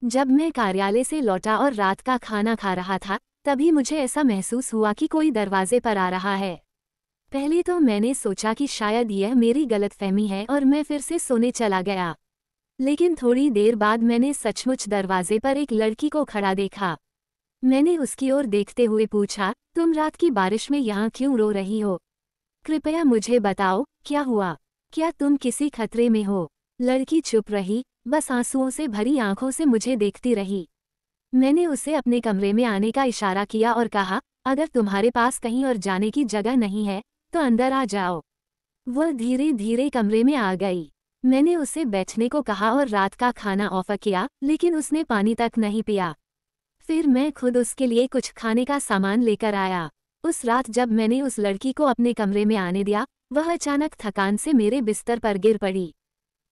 जब मैं कार्यालय से लौटा और रात का खाना खा रहा था, तभी मुझे ऐसा महसूस हुआ कि कोई दरवाजे पर आ रहा है। पहले तो मैंने सोचा कि शायद यह मेरी गलतफहमी है और मैं फिर से सोने चला गया। लेकिन थोड़ी देर बाद मैंने सचमुच दरवाजे पर एक लड़की को खड़ा देखा। मैंने उसकी ओर देखते हुए पूछा, तुम रात की बारिश में यहाँ क्यों रो रही हो? कृपया मुझे बताओ, क्या हुआ? क्या तुम किसी खतरे में हो? लड़की चुप रही, बस आंसुओं से भरी आंखों से मुझे देखती रही। मैंने उसे अपने कमरे में आने का इशारा किया और कहा, अगर तुम्हारे पास कहीं और जाने की जगह नहीं है, तो अंदर आ जाओ। वह धीरे धीरे कमरे में आ गई। मैंने उसे बैठने को कहा और रात का खाना ऑफर किया, लेकिन उसने पानी तक नहीं पिया। फिर मैं खुद उसके लिए कुछ खाने का सामान लेकर आया। उस रात जब मैंने उस लड़की को अपने कमरे में आने दिया, वह अचानक थकान से मेरे बिस्तर पर गिर पड़ी।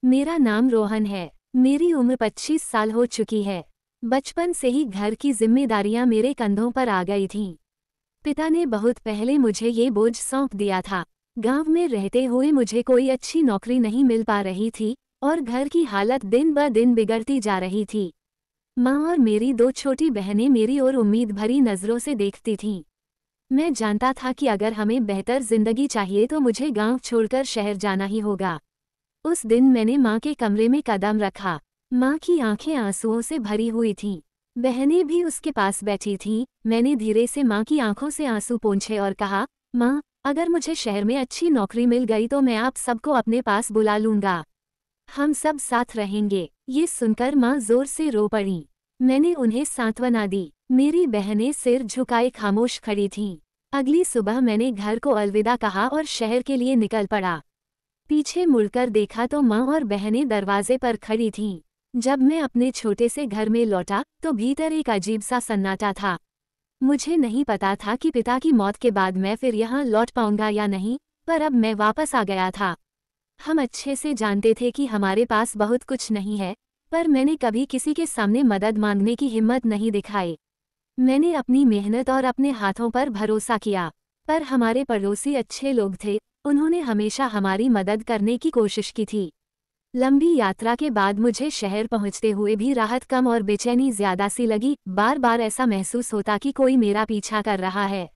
मेरा नाम रोहन है। मेरी उम्र 25 साल हो चुकी है। बचपन से ही घर की जिम्मेदारियां मेरे कंधों पर आ गई थीं। पिता ने बहुत पहले मुझे ये बोझ सौंप दिया था। गांव में रहते हुए मुझे कोई अच्छी नौकरी नहीं मिल पा रही थी और घर की हालत दिन ब दिन बिगड़ती जा रही थी। माँ और मेरी दो छोटी बहनें मेरी ओर उम्मीद भरी नज़रों से देखती थीं। मैं जानता था कि अगर हमें बेहतर जिंदगी चाहिए तो मुझे गांव छोड़कर शहर जाना ही होगा। उस दिन मैंने माँ के कमरे में कदम रखा। माँ की आंखें आंसुओं से भरी हुई थीं। बहनें भी उसके पास बैठी थीं। मैंने धीरे से माँ की आंखों से आंसू पोंछे और कहा, माँ, अगर मुझे शहर में अच्छी नौकरी मिल गई तो मैं आप सबको अपने पास बुला लूंगा। हम सब साथ रहेंगे। ये सुनकर माँ जोर से रो पड़ी। मैंने उन्हें सांत्वना दी। मेरी बहनें सिर झुकाए खामोश खड़ी थीं। अगली सुबह मैंने घर को अलविदा कहा और शहर के लिए निकल पड़ा। पीछे मुड़कर देखा तो माँ और बहनें दरवाजे पर खड़ी थीं। जब मैं अपने छोटे से घर में लौटा तो भीतर एक अजीब सा सन्नाटा था। मुझे नहीं पता था कि पिता की मौत के बाद मैं फिर यहाँ लौट पाऊंगा या नहीं, पर अब मैं वापस आ गया था। हम अच्छे से जानते थे कि हमारे पास बहुत कुछ नहीं है, पर मैंने कभी किसी के सामने मदद मांगने की हिम्मत नहीं दिखाई। मैंने अपनी मेहनत और अपने हाथों पर भरोसा किया, पर हमारे पड़ोसी अच्छे लोग थे। उन्होंने हमेशा हमारी मदद करने की कोशिश की थी। लंबी यात्रा के बाद मुझे शहर पहुंचते हुए भी राहत कम और बेचैनी ज्यादा सी लगी। बार बार ऐसा महसूस होता कि कोई मेरा पीछा कर रहा है।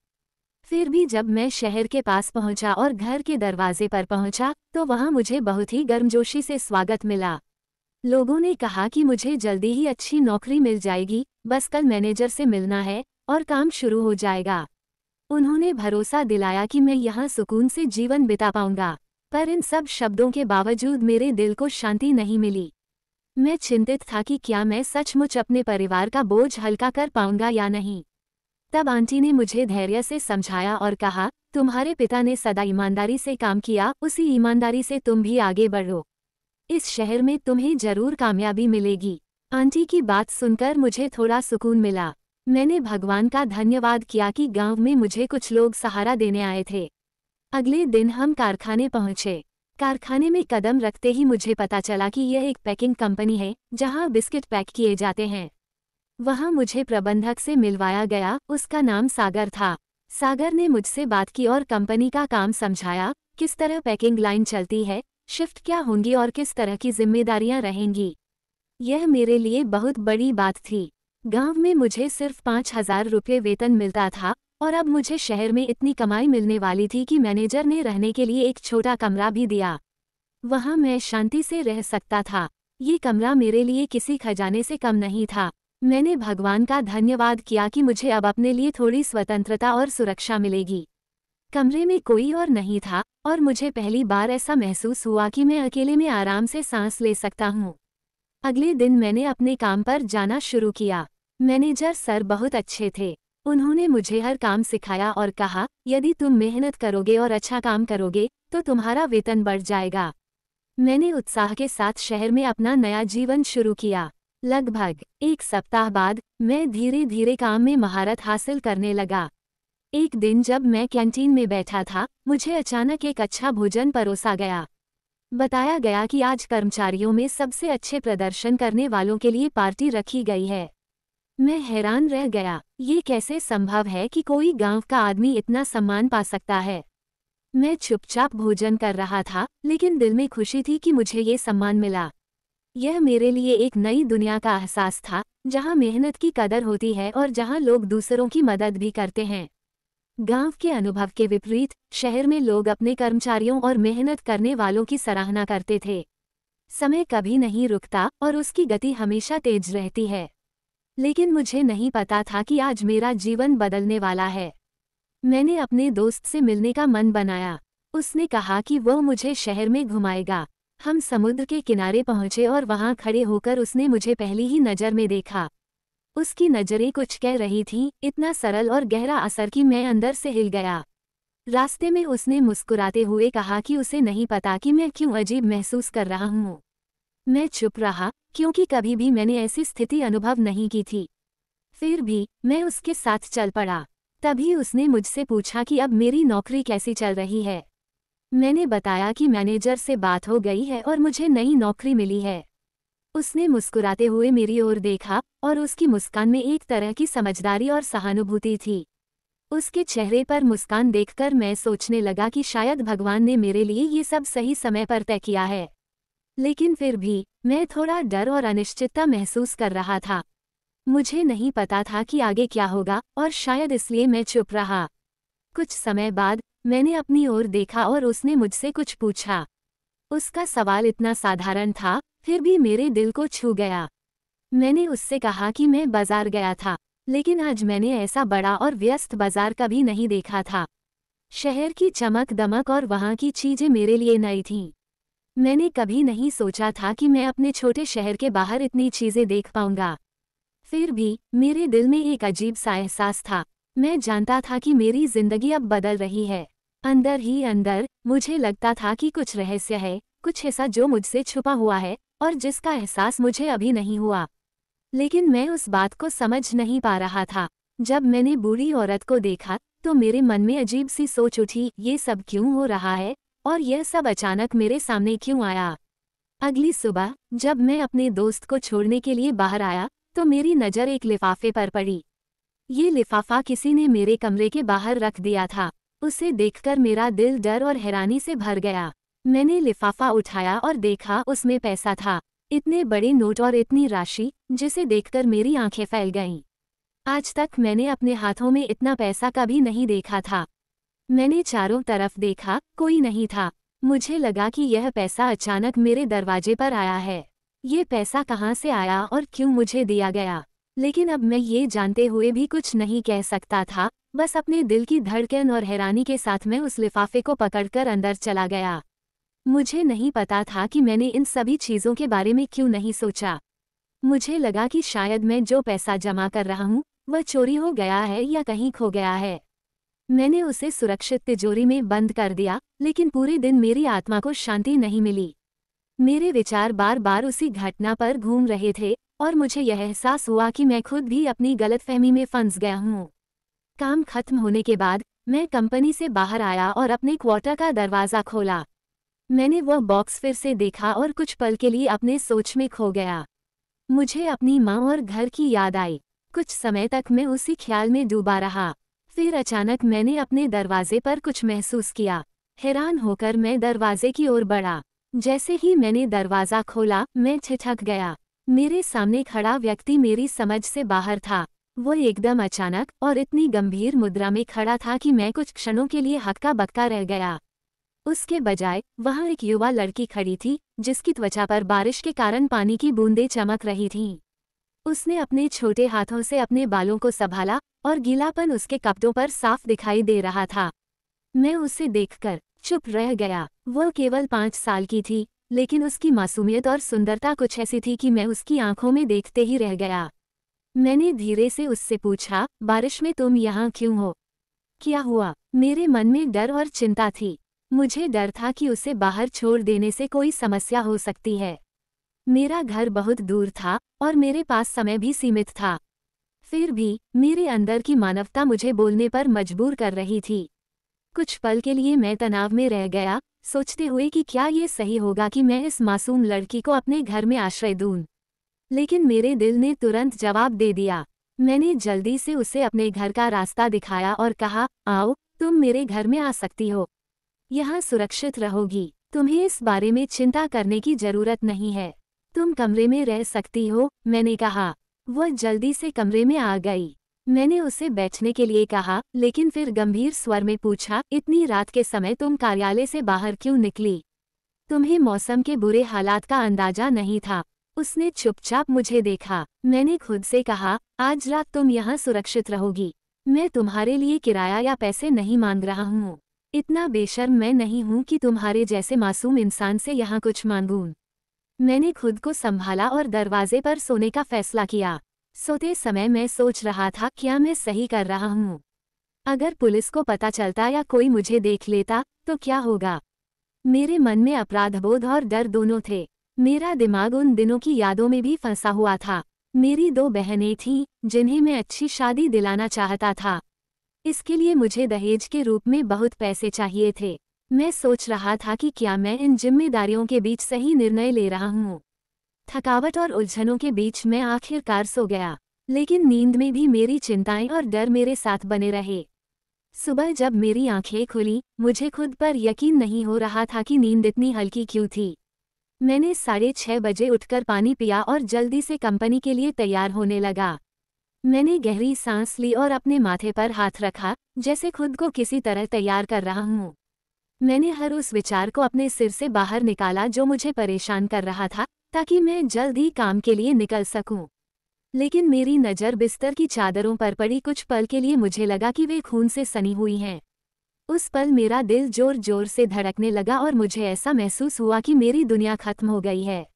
फिर भी जब मैं शहर के पास पहुंचा और घर के दरवाजे पर पहुंचा, तो वहां मुझे बहुत ही गर्मजोशी से स्वागत मिला। लोगों ने कहा कि मुझे जल्दी ही अच्छी नौकरी मिल जाएगी, बस कल मैनेजर से मिलना है और काम शुरू हो जाएगा। उन्होंने भरोसा दिलाया कि मैं यहाँ सुकून से जीवन बिता पाऊंगा, पर इन सब शब्दों के बावजूद मेरे दिल को शांति नहीं मिली। मैं चिंतित था कि क्या मैं सचमुच अपने परिवार का बोझ हल्का कर पाऊंगा या नहीं। तब आंटी ने मुझे धैर्य से समझाया और कहा, तुम्हारे पिता ने सदा ईमानदारी से काम किया, उसी ईमानदारी से तुम भी आगे बढ़ो। इस शहर में तुम्हें जरूर कामयाबी मिलेगी। आंटी की बात सुनकर मुझे थोड़ा सुकून मिला। मैंने भगवान का धन्यवाद किया कि गांव में मुझे कुछ लोग सहारा देने आए थे। अगले दिन हम कारखाने पहुंचे। कारखाने में कदम रखते ही मुझे पता चला कि यह एक पैकिंग कंपनी है जहां बिस्किट पैक किए जाते हैं। वहां मुझे प्रबंधक से मिलवाया गया। उसका नाम सागर था। सागर ने मुझसे बात की और कंपनी का काम समझाया, किस तरह पैकिंग लाइन चलती है, शिफ्ट क्या होंगी और किस तरह की जिम्मेदारियां रहेंगी। यह मेरे लिए बहुत बड़ी बात थी। गांव में मुझे सिर्फ 5,000 रुपये वेतन मिलता था और अब मुझे शहर में इतनी कमाई मिलने वाली थी कि मैनेजर ने रहने के लिए एक छोटा कमरा भी दिया। वहां मैं शांति से रह सकता था। ये कमरा मेरे लिए किसी खजाने से कम नहीं था। मैंने भगवान का धन्यवाद किया कि मुझे अब अपने लिए थोड़ी स्वतंत्रता और सुरक्षा मिलेगी। कमरे में कोई और नहीं था और मुझे पहली बार ऐसा महसूस हुआ कि मैं अकेले में आराम से सांस ले सकता हूँ। अगले दिन मैंने अपने काम पर जाना शुरू किया। मैनेजर सर बहुत अच्छे थे। उन्होंने मुझे हर काम सिखाया और कहा, यदि तुम मेहनत करोगे और अच्छा काम करोगे तो तुम्हारा वेतन बढ़ जाएगा। मैंने उत्साह के साथ शहर में अपना नया जीवन शुरू किया। लगभग 1 सप्ताह बाद मैं धीरे धीरे काम में महारत हासिल करने लगा। एक दिन जब मैं कैंटीन में बैठा था, मुझे अचानक एक अच्छा भोजन परोसा गया। बताया गया कि आज कर्मचारियों में सबसे अच्छे प्रदर्शन करने वालों के लिए पार्टी रखी गई है। मैं हैरान रह गया, ये कैसे संभव है कि कोई गांव का आदमी इतना सम्मान पा सकता है। मैं चुपचाप भोजन कर रहा था, लेकिन दिल में खुशी थी कि मुझे ये सम्मान मिला। यह मेरे लिए एक नई दुनिया का एहसास था, जहां मेहनत की कदर होती है और जहां लोग दूसरों की मदद भी करते हैं। गांव के अनुभव के विपरीत शहर में लोग अपने कर्मचारियों और मेहनत करने वालों की सराहना करते थे। समय कभी नहीं रुकता और उसकी गति हमेशा तेज रहती है। लेकिन मुझे नहीं पता था कि आज मेरा जीवन बदलने वाला है। मैंने अपने दोस्त से मिलने का मन बनाया। उसने कहा कि वो मुझे शहर में घुमाएगा। हम समुद्र के किनारे पहुंचे और वहां खड़े होकर उसने मुझे पहली ही नज़र में देखा। उसकी नज़रें कुछ कह रही थीं, इतना सरल और गहरा असर कि मैं अंदर से हिल गया। रास्ते में उसने मुस्कुराते हुए कहा कि उसे नहीं पता कि मैं क्यों अजीब महसूस कर रहा हूँ। मैं चुप रहा, क्योंकि कभी भी मैंने ऐसी स्थिति अनुभव नहीं की थी। फिर भी मैं उसके साथ चल पड़ा। तभी उसने मुझसे पूछा कि अब मेरी नौकरी कैसी चल रही है। मैंने बताया कि मैनेजर से बात हो गई है और मुझे नई नौकरी मिली है। उसने मुस्कुराते हुए मेरी ओर देखा और उसकी मुस्कान में एक तरह की समझदारी और सहानुभूति थी। उसके चेहरे पर मुस्कान देखकर मैं सोचने लगा कि शायद भगवान ने मेरे लिए ये सब सही समय पर तय किया है। लेकिन फिर भी मैं थोड़ा डर और अनिश्चितता महसूस कर रहा था। मुझे नहीं पता था कि आगे क्या होगा और शायद इसलिए मैं चुप रहा। कुछ समय बाद मैंने अपनी ओर देखा और उसने मुझसे कुछ पूछा। उसका सवाल इतना साधारण था, फिर भी मेरे दिल को छू गया। मैंने उससे कहा कि मैं बाजार गया था, लेकिन आज मैंने ऐसा बड़ा और व्यस्त बाजार कभी नहीं देखा था। शहर की चमक दमक और वहाँ की चीजें मेरे लिए नई थीं। मैंने कभी नहीं सोचा था कि मैं अपने छोटे शहर के बाहर इतनी चीजें देख पाऊंगा। फिर भी मेरे दिल में एक अजीब सा एहसास था। मैं जानता था कि मेरी जिंदगी अब बदल रही है। अंदर ही अंदर मुझे लगता था कि कुछ रहस्य है, कुछ ऐसा जो मुझसे छुपा हुआ है और जिसका एहसास मुझे अभी नहीं हुआ। लेकिन मैं उस बात को समझ नहीं पा रहा था। जब मैंने बूढ़ी औरत को देखा तो मेरे मन में अजीब सी सोच उठी, ये सब क्यों हो रहा है और यह सब अचानक मेरे सामने क्यों आया। अगली सुबह जब मैं अपने दोस्त को छोड़ने के लिए बाहर आया तो मेरी नज़र एक लिफाफे पर पड़ी। ये लिफाफा किसी ने मेरे कमरे के बाहर रख दिया था। उसे देखकर मेरा दिल डर और हैरानी से भर गया। मैंने लिफाफा उठाया और देखा, उसमें पैसा था। इतने बड़े नोट और इतनी राशि, जिसे देखकर मेरी आंखें फैल गईं। आज तक मैंने अपने हाथों में इतना पैसा कभी नहीं देखा था। मैंने चारों तरफ देखा, कोई नहीं था। मुझे लगा कि यह पैसा अचानक मेरे दरवाजे पर आया है। ये पैसा कहाँ से आया और क्यों मुझे दिया गया? लेकिन अब मैं ये जानते हुए भी कुछ नहीं कह सकता था। बस अपने दिल की धड़कन और हैरानी के साथ मैं उस लिफाफे को पकड़कर अंदर चला गया। मुझे नहीं पता था कि मैंने इन सभी चीज़ों के बारे में क्यों नहीं सोचा। मुझे लगा कि शायद मैं जो पैसा जमा कर रहा हूँ वह चोरी हो गया है या कहीं खो गया है। मैंने उसे सुरक्षित तिजोरी में बंद कर दिया, लेकिन पूरे दिन मेरी आत्मा को शांति नहीं मिली। मेरे विचार बार बार उसी घटना पर घूम रहे थे और मुझे यह एहसास हुआ कि मैं खुद भी अपनी गलतफहमी में फंस गया हूँ। काम खत्म होने के बाद मैं कंपनी से बाहर आया और अपने क्वार्टर का दरवाज़ा खोला। मैंने वह बॉक्स फिर से देखा और कुछ पल के लिए अपने सोच में खो गया। मुझे अपनी माँ और घर की याद आई। कुछ समय तक मैं उसी ख्याल में डूबा रहा। फिर अचानक मैंने अपने दरवाजे पर कुछ महसूस किया। हैरान होकर मैं दरवाजे की ओर बढ़ा। जैसे ही मैंने दरवाज़ा खोला, मैं ठिठक गया। मेरे सामने खड़ा व्यक्ति मेरी समझ से बाहर था। वो एकदम अचानक और इतनी गंभीर मुद्रा में खड़ा था कि मैं कुछ क्षणों के लिए हक्का बक्का रह गया। उसके बजाय वहाँ एक युवा लड़की खड़ी थी, जिसकी त्वचा पर बारिश के कारण पानी की बूंदें चमक रही थीं। उसने अपने छोटे हाथों से अपने बालों को संभाला और गीलापन उसके कपड़ों पर साफ दिखाई दे रहा था। मैं उसे देखकर चुप रह गया। वो केवल 5 साल की थी, लेकिन उसकी मासूमियत और सुंदरता कुछ ऐसी थी कि मैं उसकी आंखों में देखते ही रह गया। मैंने धीरे से उससे पूछा, बारिश में तुम यहाँ क्यों हो? क्या हुआ? मेरे मन में डर और चिंता थी। मुझे डर था कि उसे बाहर छोड़ देने से कोई समस्या हो सकती है। मेरा घर बहुत दूर था और मेरे पास समय भी सीमित था। फिर भी मेरे अंदर की मानवता मुझे बोलने पर मजबूर कर रही थी। कुछ पल के लिए मैं तनाव में रह गया, सोचते हुए कि क्या ये सही होगा कि मैं इस मासूम लड़की को अपने घर में आश्रय दूं। लेकिन मेरे दिल ने तुरंत जवाब दे दिया। मैंने जल्दी से उसे अपने घर का रास्ता दिखाया और कहा, आओ, तुम मेरे घर में आ सकती हो। यहाँ सुरक्षित रहोगी। तुम्हें इस बारे में चिंता करने की जरूरत नहीं है। तुम कमरे में रह सकती हो, मैंने कहा। वह जल्दी से कमरे में आ गई। मैंने उसे बैठने के लिए कहा, लेकिन फिर गंभीर स्वर में पूछा, इतनी रात के समय तुम कार्यालय से बाहर क्यों निकली? तुम्हें मौसम के बुरे हालात का अंदाजा नहीं था? उसने चुपचाप मुझे देखा। मैंने खुद से कहा, आज रात तुम यहाँ सुरक्षित रहोगी। मैं तुम्हारे लिए किराया या पैसे नहीं मांग रहा हूँ। इतना बेशर्म मैं नहीं हूँ कि तुम्हारे जैसे मासूम इंसान से यहाँ कुछ मांगूं। मैंने खुद को संभाला और दरवाजे पर सोने का फैसला किया। सोते समय मैं सोच रहा था, क्या मैं सही कर रहा हूँ? अगर पुलिस को पता चलता या कोई मुझे देख लेता तो क्या होगा? मेरे मन में अपराधबोध और डर दोनों थे। मेरा दिमाग उन दिनों की यादों में भी फंसा हुआ था। मेरी 2 बहनें थीं जिन्हें मैं अच्छी शादी दिलाना चाहता था। इसके लिए मुझे दहेज के रूप में बहुत पैसे चाहिए थे। मैं सोच रहा था कि क्या मैं इन जिम्मेदारियों के बीच सही निर्णय ले रहा हूँ। थकावट और उलझनों के बीच मैं आखिरकार सो गया, लेकिन नींद में भी मेरी चिंताएं और डर मेरे साथ बने रहे। सुबह जब मेरी आंखें खुली, मुझे खुद पर यकीन नहीं हो रहा था कि नींद इतनी हल्की क्यों थी। मैंने 6:30 बजे उठकर पानी पिया और जल्दी से कंपनी के लिए तैयार होने लगा। मैंने गहरी सांस ली और अपने माथे पर हाथ रखा, जैसे खुद को किसी तरह तैयार कर रहा हूँ। मैंने हर उस विचार को अपने सिर से बाहर निकाला जो मुझे परेशान कर रहा था, ताकि मैं जल्द ही काम के लिए निकल सकूं। लेकिन मेरी नज़र बिस्तर की चादरों पर पड़ी। कुछ पल के लिए मुझे लगा कि वे खून से सनी हुई हैं। उस पल मेरा दिल जोर जोर से धड़कने लगा और मुझे ऐसा महसूस हुआ कि मेरी दुनिया खत्म हो गई है।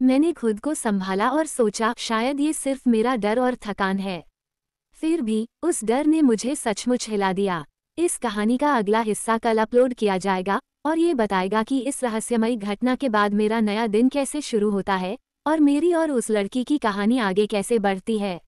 मैंने खुद को संभाला और सोचा, शायद ये सिर्फ मेरा डर और थकान है। फिर भी उस डर ने मुझे सचमुच हिला दिया। इस कहानी का अगला हिस्सा कल अपलोड किया जाएगा और ये बताएगा कि इस रहस्यमयी घटना के बाद मेरा नया दिन कैसे शुरू होता है और मेरी और उस लड़की की कहानी आगे कैसे बढ़ती है।